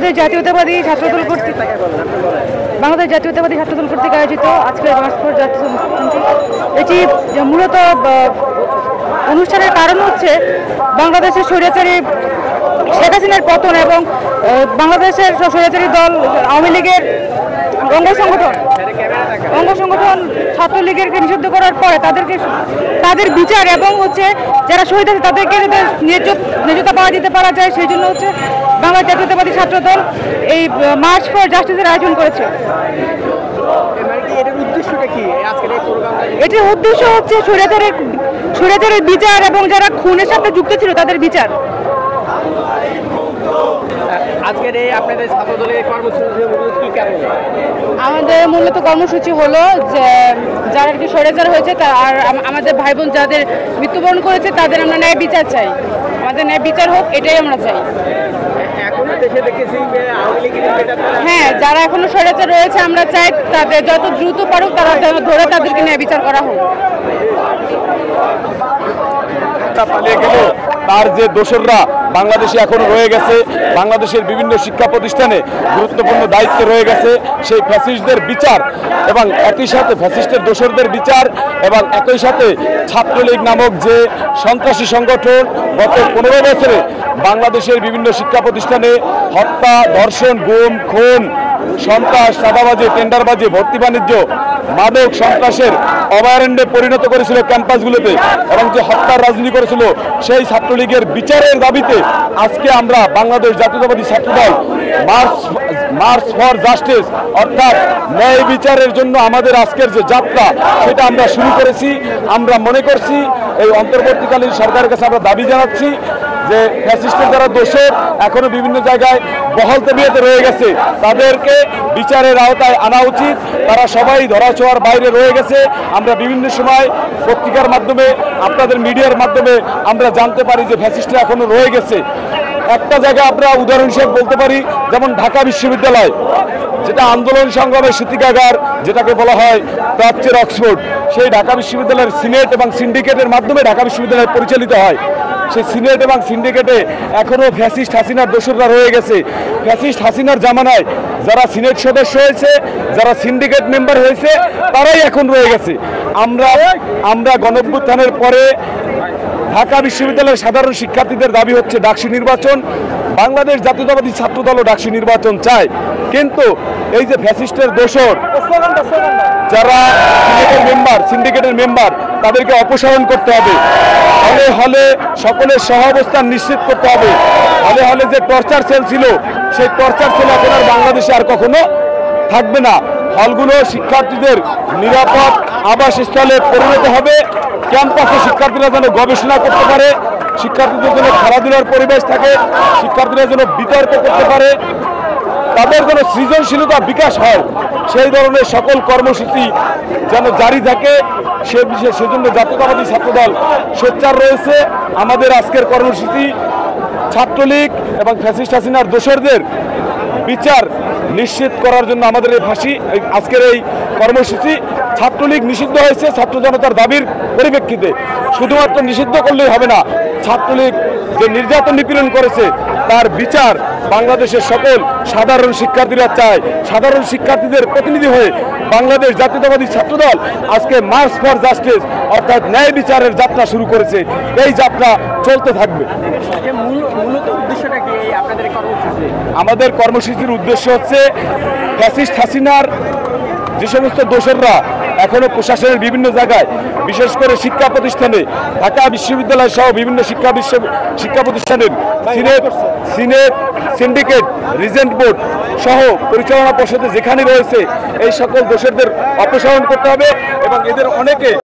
বাংলাদেশ জাতীয়তাবাদী ছাত্রদল কর্তৃক আয়োজিত আজকের মার্চ ফর জাতীয় মুক্তি, এটি মূলত অনুষ্ঠানের কারণ হচ্ছে বাংলাদেশের স্বৈরাচারী শেখ হাসিনার পতন এবং বাংলাদেশের স্বৈরাচারী দল আওয়ামী লীগের অঙ্গ সংগঠন ছাত্রলীগের নিষিদ্ধ করার পরে তাদের বিচার এবং হচ্ছে যারা শহীদ আছে তাদেরকে ন্যায্যতা পাওয়া দিতে পারা যায়, সেই জন্য হচ্ছে বাংলাদেশ জাতীয়তাবাদী ছাত্রদল এই মার্চ ফর জাস্টিসের আয়োজন করেছে। এটির উদ্দেশ্য হচ্ছে স্বৈরাচারের বিচার এবং যারা খুনের সাথে যুক্ত ছিল তাদের বিচার। আজকের এই আপনাদের ছাত্রদলের কর্মসূচি আমাদের মূলত কর্মসূচি হলো যে যারা কি স্বৈরাচার হয়েছে আর আমাদের ভাই বোন যাদের মৃত্যুবরণ করেছে তাদের আমরা ন্যায় বিচার চাই, আমাদের ন্যায় বিচার হোক এটাই আমরা চাই। হ্যাঁ, যারা এখনো স্বৈরাচার রয়েছে আমরা চাই তাদের যত দ্রুত পারুক তারা ধরে তাদেরকে ন্যায় বিচার করা হোক। তার যে দোসররা বাংলাদেশে এখনো রয়ে গেছে, বাংলাদেশের বিভিন্ন শিক্ষা প্রতিষ্ঠানে গুরুত্বপূর্ণ দায়িত্ব রয়ে গেছে, সেই ফ্যাসিস্টদের বিচার এবং একই সাথে ফ্যাসিস্টের দোসরদের বিচার এবং একই সাথে ছাত্রলীগ নামক যে সন্ত্রাসী সংগঠন গত 15 বছরে বাংলাদেশের বিভিন্ন শিক্ষা প্রতিষ্ঠানে হত্যা, ধর্ষণ, গুম, খুন, সন্ত্রাস, চাঁদাবাজি, টেন্ডারবাজি, ভর্তি বাণিজ্য, মাদক সন্ত্রাসের অভয়ারণ্যে পরিণত করেছিল ক্যাম্পাসগুলোতে এবং যে হত্যার রাজনীতি করেছিল সেই ছাত্রলীগের বিচারের দাবিতে আজকে আমরা বাংলাদেশ জাতীয়তাবাদী ছাত্রদল মার্চ ফর জাস্টিস অর্থাৎ ন্যায় বিচারের জন্য আমাদের আজকের যে যাত্রা সেটা আমরা শুরু করেছি। আমরা মনে করছি এই অন্তর্বর্তীকালীন সরকারের কাছে আমরা দাবি জানাচ্ছি যে ফ্যাসিস্টের যারা দোষর এখনো বিভিন্ন জায়গায় বহাল তবিয়তে রয়ে গেছে তাদেরকে বিচারের আওতায় আনা উচিত। তারা সবাই ধরাছোঁয়ার বাইরে রয়ে গেছে। আমরা বিভিন্ন সময় পত্রিকার মাধ্যমে আপনাদের মিডিয়ার মাধ্যমে আমরা জানতে পারি যে ফ্যাসিস্টরা এখনো রয়ে গেছে। একটা জায়গা আমরা উদাহরণ হিসেবে বলতে পারি, যেমন ঢাকা বিশ্ববিদ্যালয়, যেটা আন্দোলন সংগ্রামের সূতিকাগার, যেটাকে বলা হয় প্রাচ্যের অক্সফোর্ড, সেই ঢাকা বিশ্ববিদ্যালয়ের সিনেট এবং সিন্ডিকেটের মাধ্যমে ঢাকা বিশ্ববিদ্যালয় পরিচালিত হয়। সেই সিনেট এবং সিন্ডিকেটে এখনও ফ্যাসিস্ট হাসিনার দোসররা রয়ে গেছে। ফ্যাসিস্ট হাসিনার জামানায় যারা সিনেট সদস্য হয়েছে, যারা সিন্ডিকেট মেম্বার হয়েছে, তারাই এখন রয়ে গেছে। আমরা গণঅভ্যুত্থানের পরে ঢাকা বিশ্ববিদ্যালয়ের সাধারণ শিক্ষার্থীদের দাবি হচ্ছে ডাকসু নির্বাচন। বাংলাদেশ জাতীয়তাবাদী ছাত্রদলও ডাকসু নির্বাচন চায়, কিন্তু এই যে ফ্যাসিস্টের দোসর যারা সিন্ডিকেটের মেম্বার তাদেরকে অপসারণ করতে হবে। হলে হলে সকলের সহাবস্থান নিশ্চিত করতে হবে। হলে হলে যে টর্চার সেল ছিল সেই টর্চার সেল এখন আর বাংলাদেশে আর কখনো থাকবে না। হলগুলো শিক্ষার্থীদের নিরাপদ আবাসস্থলে পরিণত হবে। ক্যাম্পাসে শিক্ষার্থীরা যেন গবেষণা করতে পারে, শিক্ষার্থীদের জন্য খেলাধুলার পরিবেশ থাকে, শিক্ষার্থীরা যেন বিতর্ক করতে পারে, তাদের যেন সৃজনশীলতা বিকাশ হয়, সেই ধরনের সকল কর্মসূচি যেন জারি থাকে সেজন্য জাতীয়তাবাদী ছাত্রদল সোচ্চার রয়েছে। আমাদের আজকের কর্মসূচি ছাত্রলীগ এবং ফ্যাসিস্ট হাসিনার দোসরদের বিচার নিশ্চিত করার জন্য আমাদের এই আজকের এই কর্মসূচি। ছাত্রলীগ নিষিদ্ধ হয়েছে ছাত্র জনতার দাবির পরিপ্রেক্ষিতে। শুধুমাত্র নিষিদ্ধ করলেই হবে না, ছাত্রলীগ যে নির্যাতন নিপীড়ন করেছে তার বিচার বাংলাদেশের সকল সাধারণ শিক্ষার্থীরা চায়। সাধারণ শিক্ষার্থীদের প্রতিনিধি হয়ে বাংলাদেশ জাতীয়তাবাদী ছাত্রদল আজকে মার্চ ফর জাস্টিস অর্থাৎ ন্যায় বিচারের যাত্রা শুরু করেছে। এই যাত্রা চলতে থাকবে। আমাদের কর্মসূচির উদ্দেশ্য হচ্ছে ফ্যাসিস্ট হাসিনার যে সমস্ত দোসররা এখনো প্রশাসনের বিভিন্ন জায়গায়, বিশেষ করে শিক্ষা প্রতিষ্ঠানে, ঢাকা বিশ্ববিদ্যালয় সহ বিভিন্ন শিক্ষা প্রতিষ্ঠানের সিনেট, সিন্ডিকেট, রিজেন্ট বোর্ড সহ পরিচালনা পর্ষদে যেখানে রয়েছে এই সকল দোষরদের অপসারণ করতে হবে এবং এদের অনেকে